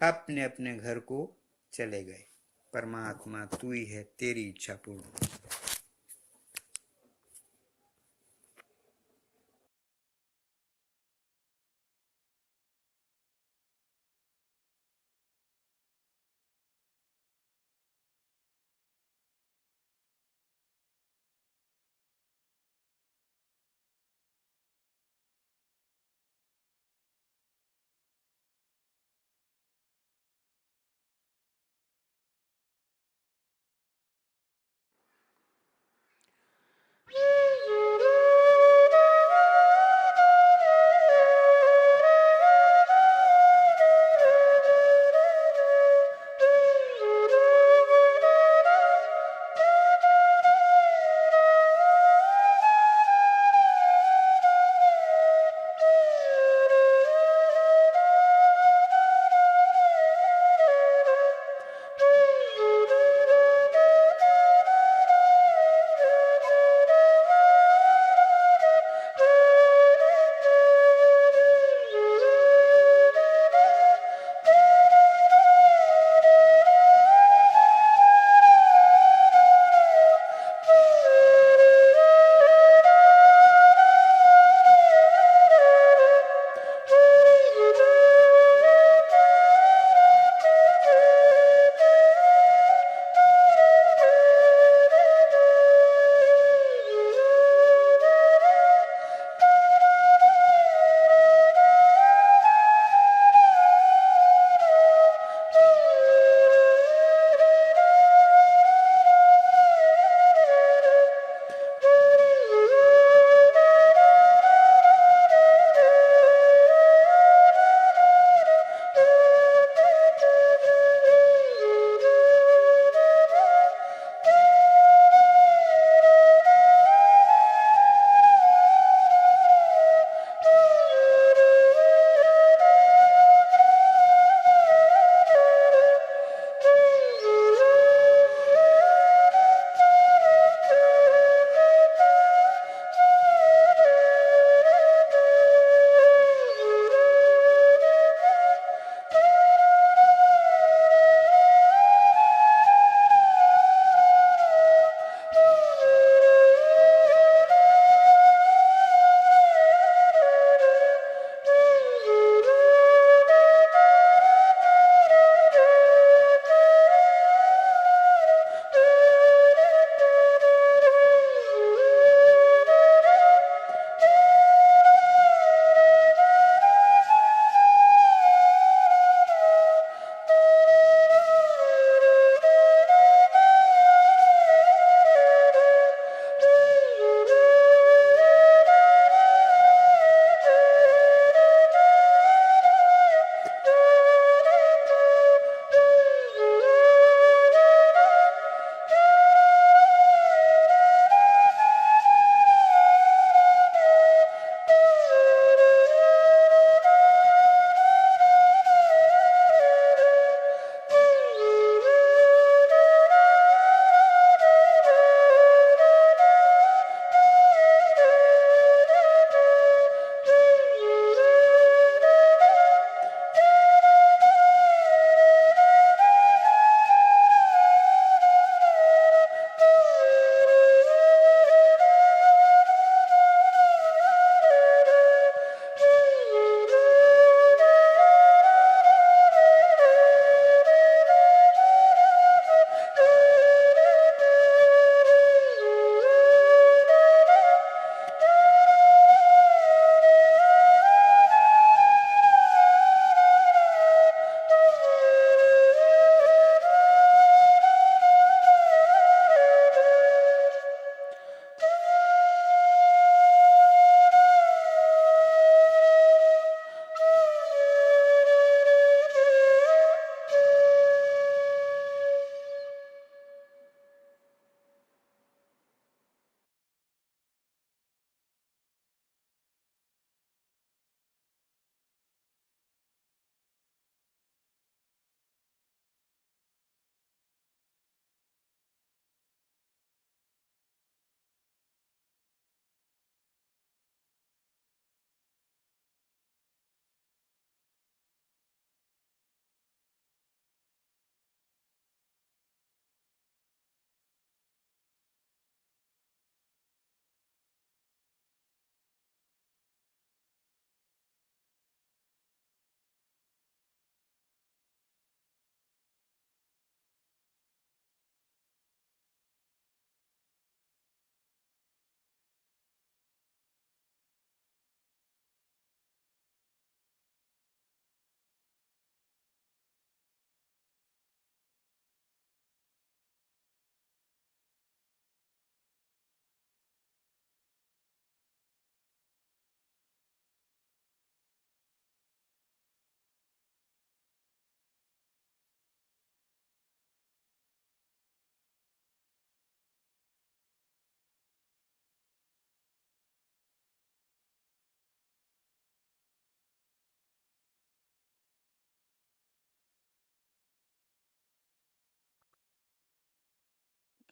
अपने अपने घर को चले गए। परमात्मा तू ही है, तेरी इच्छा पूर्ण।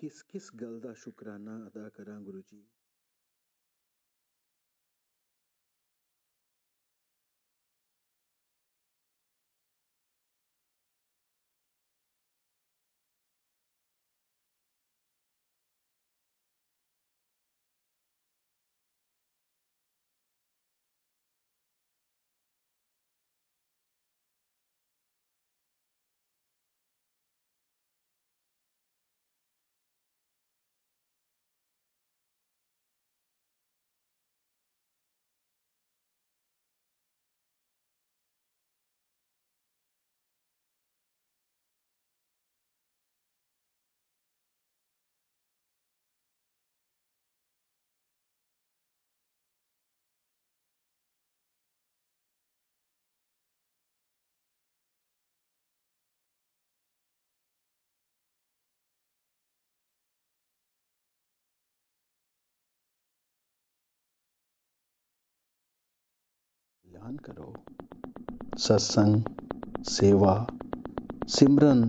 किस किस गल दा शुकराना अदा करां गुरु जी। ऐलान करो सत्संग, सेवा, सिमरन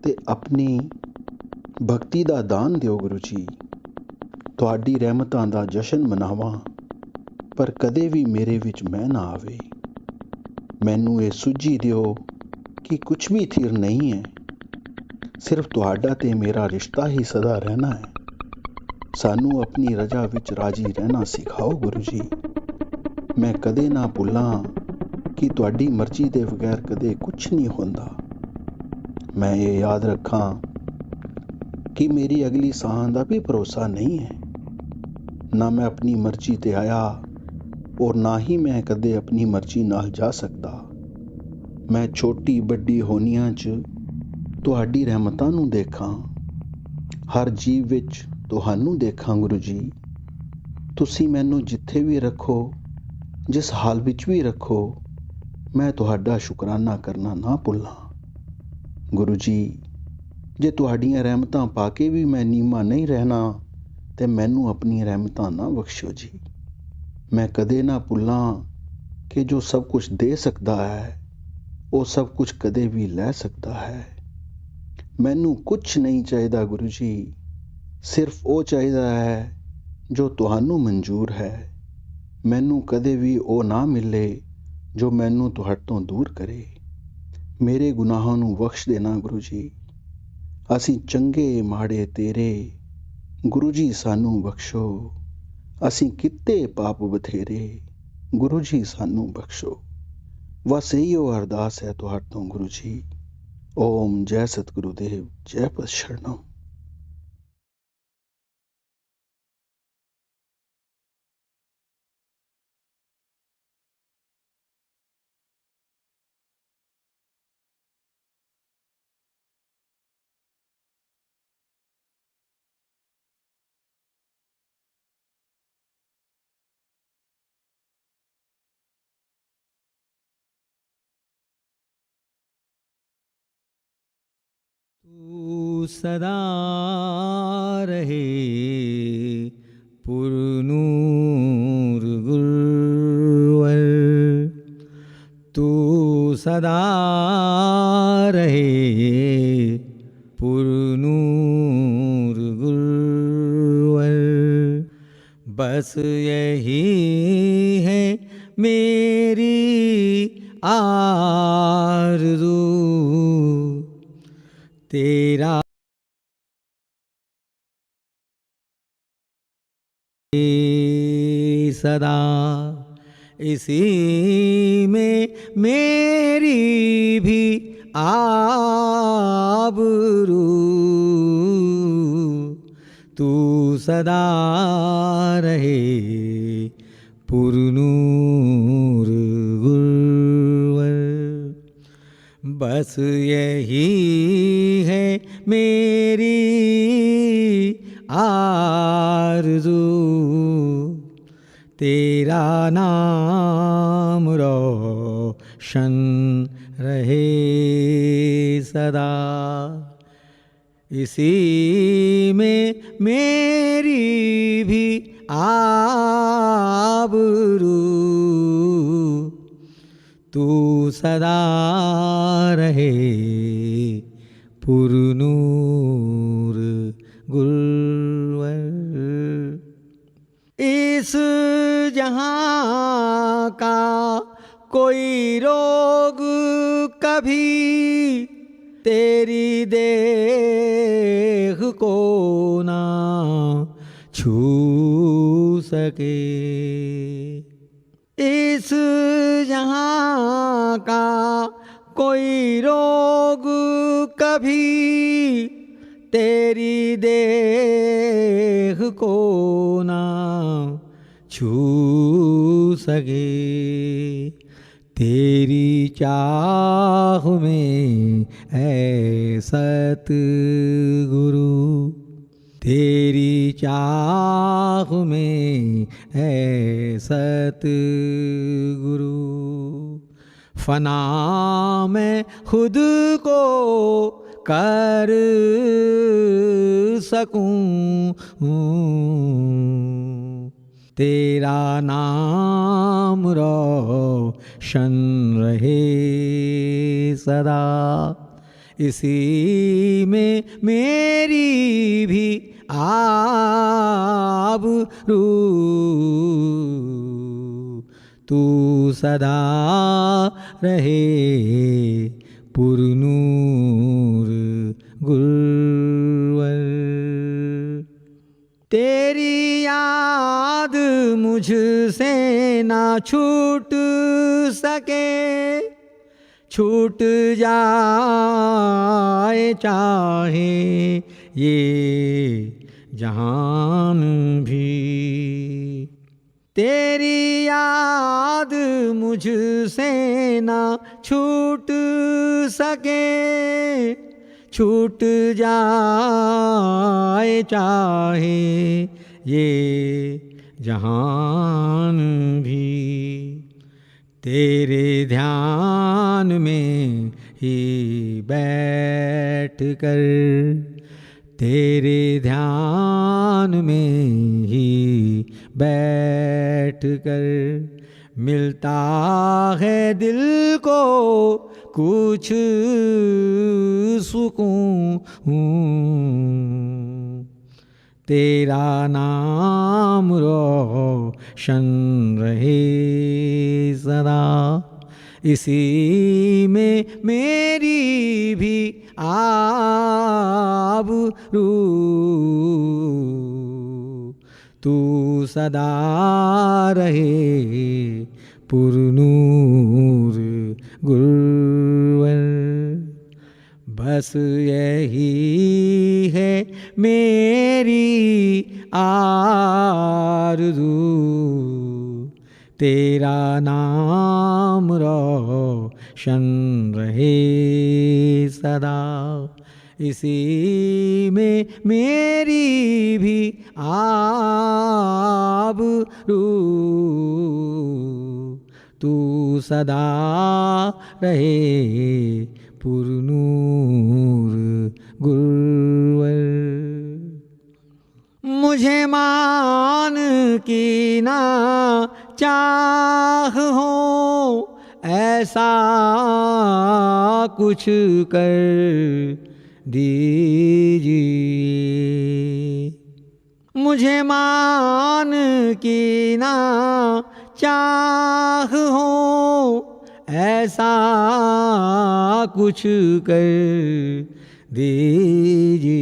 ते अपनी भक्ति ਦਾ ਦਾਨ ਦਿਓ ਗੁਰੂ ਜੀ। ਤੁਹਾਡੀ ਰਹਿਮਤਾਂ ਦਾ ਜਸ਼ਨ ਮਨਾਵਾਂ, ਪਰ ਕਦੇ ਵੀ ਮੇਰੇ ਵਿੱਚ ਮੈਂ ਨਾ ਆਵੇ। ਮੈਨੂੰ ਇਹ ਸੁਝੀ ਦਿਓ ਕਿ ਕੁਝ ਵੀ ਥਿਰ ਨਹੀਂ ਹੈ, ਸਿਰਫ ਤੁਹਾਡਾ ਤੇ ਮੇਰਾ ਰਿਸ਼ਤਾ ਹੀ ਸਦਾ ਰਹਿਣਾ ਹੈ। ਸਾਨੂੰ ਆਪਣੀ ਰਜ਼ਾ ਵਿੱਚ ਰਾਜੀ ਰਹਿਣਾ ਸਿਖਾਓ ਗੁਰੂ ਜੀ। ਮੈਂ ਕਦੇ ਨਾ ਭੁੱਲਾਂ ਕਿ ਤੁਹਾਡੀ ਮਰਜ਼ੀ ਦੇ ਬਗੈਰ ਕਦੇ ਕੁਝ ਨਹੀਂ ਹੁੰਦਾ। ਮੈਂ ਇਹ ਯਾਦ ਰੱਖਾਂ ਕਿ ਮੇਰੀ ਅਗਲੀ ਸਾਹ ਦਾ ਵੀ ਭਰੋਸਾ ਨਹੀਂ ਹੈ। ਨਾ ਮੈਂ ਆਪਣੀ ਮਰਜ਼ੀ ਤੇ ਆਇਆ ਔਰ ਨਾ ਹੀ ਮੈਂ ਕਦੇ ਆਪਣੀ ਮਰਜ਼ੀ ਨਾਲ ਜਾ ਸਕਦਾ। ਮੈਂ ਛੋਟੀ ਵੱਡੀ ਹੋਣੀਆਂ 'ਚ ਤੁਹਾਡੀ ਰਹਿਮਤਾਂ ਨੂੰ ਦੇਖਾਂ, ਹਰ ਜੀਵ ਵਿੱਚ ਤੁਹਾਨੂੰ ਦੇਖਾਂ ਗੁਰੂ ਜੀ। ਤੁਸੀਂ ਮੈਨੂੰ ਜਿੱਥੇ ਵੀ ਰੱਖੋ, ਜਿਸ ਹਾਲ ਵਿੱਚ ਵੀ ਰੱਖੋ, ਮੈਂ ਤੁਹਾਡਾ ਸ਼ੁਕਰਾਨਾ ਕਰਨਾ ਨਾ ਭੁੱਲਾਂ। ਗੁਰੂ ਜੀ, ਜੇ ਤੁਹਾਡੀਆਂ ਰਹਿਮਤਾਂ ਪਾ ਕੇ ਵੀ ਮੈਂ ਨੀਵਾਂ ਨਹੀਂ ਰਹਿਣਾ ਤੇ ਮੈਨੂੰ ਆਪਣੀਆਂ ਰਹਿਮਤਾਂ ਨਾ ਬਖਸ਼ੋ ਜੀ। ਮੈਂ ਕਦੇ ਨਾ ਭੁੱਲਾਂ ਕਿ ਜੋ ਸਭ ਕੁਝ ਦੇ ਸਕਦਾ ਹੈ, ਉਹ ਸਭ ਕੁਝ ਕਦੇ ਵੀ ਲੈ ਸਕਦਾ ਹੈ। ਮੈਨੂੰ ਕੁਝ ਨਹੀਂ ਚਾਹੀਦਾ ਗੁਰੂ ਜੀ, ਸਿਰਫ ਉਹ ਚਾਹੀਦਾ ਹੈ ਜੋ ਤੁਹਾਨੂੰ ਮਨਜ਼ੂਰ ਹੈ। ਮੈਨੂੰ ਕਦੇ ਵੀ ਉਹ ਨਾ ਮਿਲੇ ਜੋ ਮੈਨੂੰ ਤੁਹਾਡੇ ਤੋਂ ਦੂਰ ਕਰੇ। ਮੇਰੇ ਗੁਨਾਹਾਂ ਨੂੰ ਬਖਸ਼ ਦੇਣਾ ਗੁਰੂ ਜੀ। ਅਸੀਂ ਚੰਗੇ ਮਾੜੇ ਤੇਰੇ, ਗੁਰੂ ਜੀ ਸਾਨੂੰ ਬਖਸ਼ੋ। ਅਸੀਂ ਕੀਤੇ ਪਾਪ ਬਥੇਰੇ, ਗੁਰੂ ਜੀ ਸਾਨੂੰ ਬਖਸ਼ੋ। ਬਸ ਇਹੋ ਅਰਦਾਸ ਹੈ ਤੁਹਾਡੇ ਤੋਂ ਗੁਰੂ ਜੀ। ਓਮ ਜੈ ਸਤਿਗੁਰੂ ਦੇਵ, ਜੈ ਪਤ ਸ਼ਰਣਮ।
तू सदा रहे पुरनूर गुरुवर, तू सदा रहे पुरनूर गुरुवर। बस यही है मेरी आरज़ू, तेरा सदा, इसी में मेरी भी आबरू। तू सदा रहे पुरनूर गुरुवर। बस यही है मेरी आरज़ू, तेरा नाम रोशन रहे सदा, इसी में मेरी भी आबरू। तू सदा रहे पुरनूर गुरुवर। इस जहां का कोई रोग कभी तेरी देह को ना छू सके। इस जहां का कोई रोग कभी तेरी देह को ना छू सके। तेरी चाह में ऐ सतगुरु, तेरी चाह में है सतगुरु। फना में खुद को कर सकूं, तेरा नाम रोशन रहे सदा। इसी में मेरी भी आबरू, तू सदा रहे पुरनूर गुरुवर। तेरी याद मुझसे ना छूट सके, छूट जाए चाहे ये जहान भी। तेरी याद मुझसे ना छूट सके, छूट जाए चाहे ये जहान भी। तेरे ध्यान में ही बैठ कर, तेरे ध्यान में ही बैठ कर मिलता है दिल को कुछ सुकून। तेरा नाम रोशन रहे सदा। इसी में मेरी भी आबरू, तू सदा रहे पुरनूर गुरुवर। बस यही है मेरी आरज़ू, तेरा नाम रोशन रहे सदा। इसी में मेरी भी आबरू, तू सदा रहे पुरनूर गुरुवर। मुझे मान की ना चाह हो, ऐसा कुछ कर दीजिए। मुझे मान की ना चाह हो, ऐसा कुछ कर दीजिए।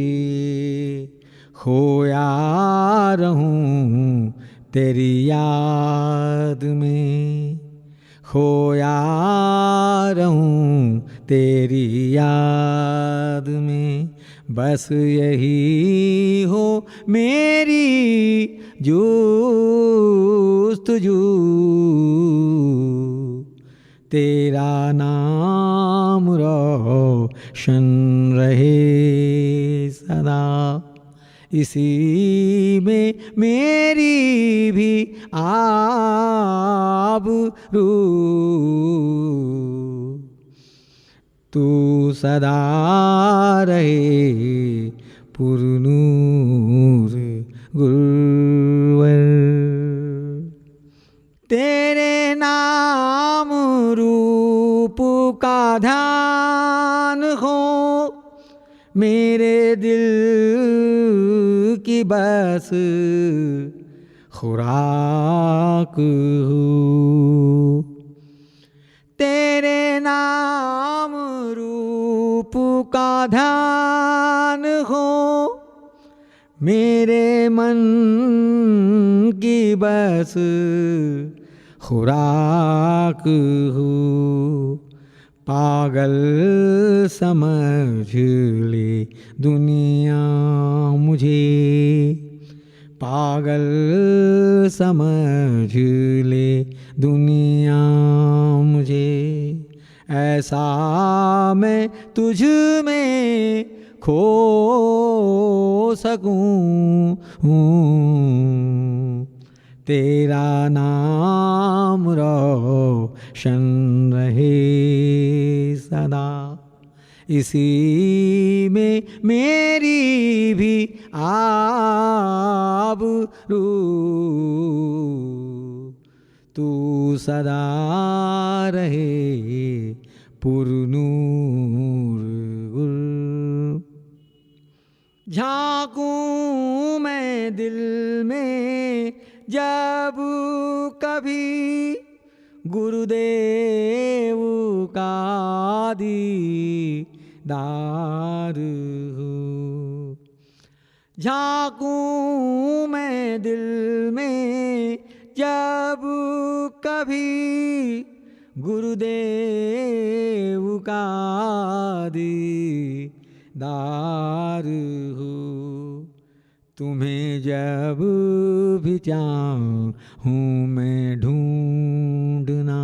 खोया रहूं तेरी याद में, खोया रहूं तेरी याद में। बस यही हो मेरी जुस्तजू, तेरा नाम रोशन रहे सदा। इसी में मेरी भी आबरू, तू सदा रहे पुरनूर गुरुवर। तेरे नाम रूप का ध्यान हो मेरे दिल की बस खुराक हूँ। तेरे नाम रूप का ध्यान हो, मेरे मन की बस खुराक हो। पागल समझ ले दुनिया मुझे, पागल समझ ले दुनिया मुझे। ऐसा मैं तुझ में खो सकूं, तेरा नाम रोशन रहे सदा। इसी में मेरी भी आबरू, तू सदा रहे पुरनूर गुल। झांकूं मैं दिल में जब कभी, गुरुदेव का दीदार हो। झांकूं मैं दिल में जब कभी, गुरुदेव का दीदार हो। तुम्हें जब भी चाहूं मैं ढूंढना,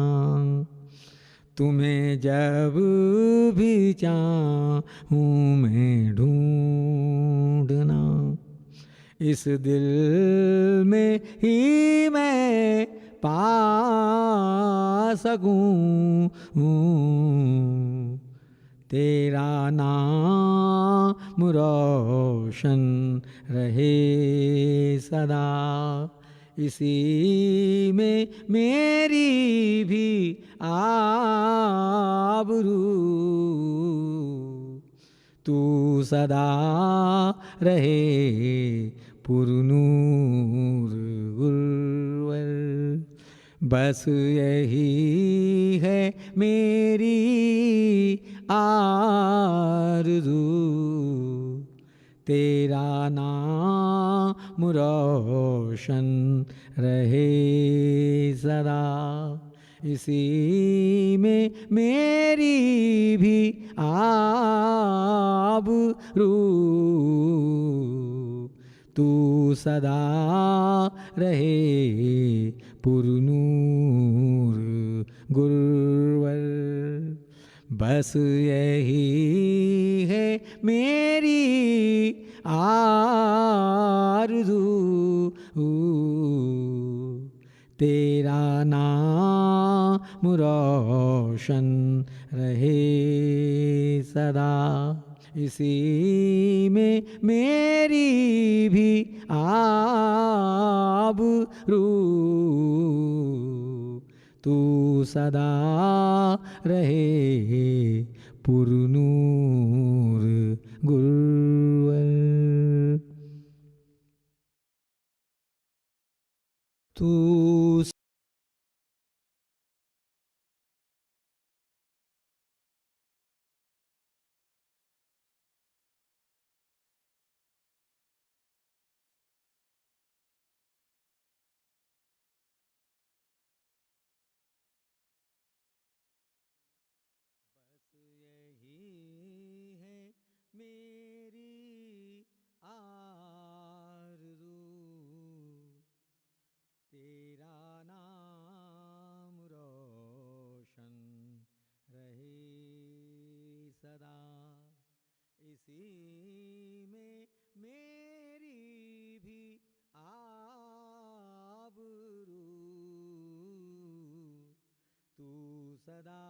तुम्हें जब भी चाहूं मैं ढूंढना, इस दिल में ही मैं पा सकूं। तेरा नाम रोशन रहे सदा। इसी में मेरी भी आबरू, तू सदा रहे पुरनूर गुरवर। बस यही है मेरी आरज़ू, तेरा नाम रोशन रहे सदा। इसी में मेरी भी आबरू, तू सदा रहे पुरनूर गुरवर। बस यही है मेरी आरज़ू, तेरा नाम रोशन रहे सदा। इसी में मेरी भी आबरू, तू सदा रहे पुरनूर गुरवर। तू मेरी आरज़ू, तेरा नाम रोशन रहे सदा। इसी में मेरी भी आबरू, तू सदा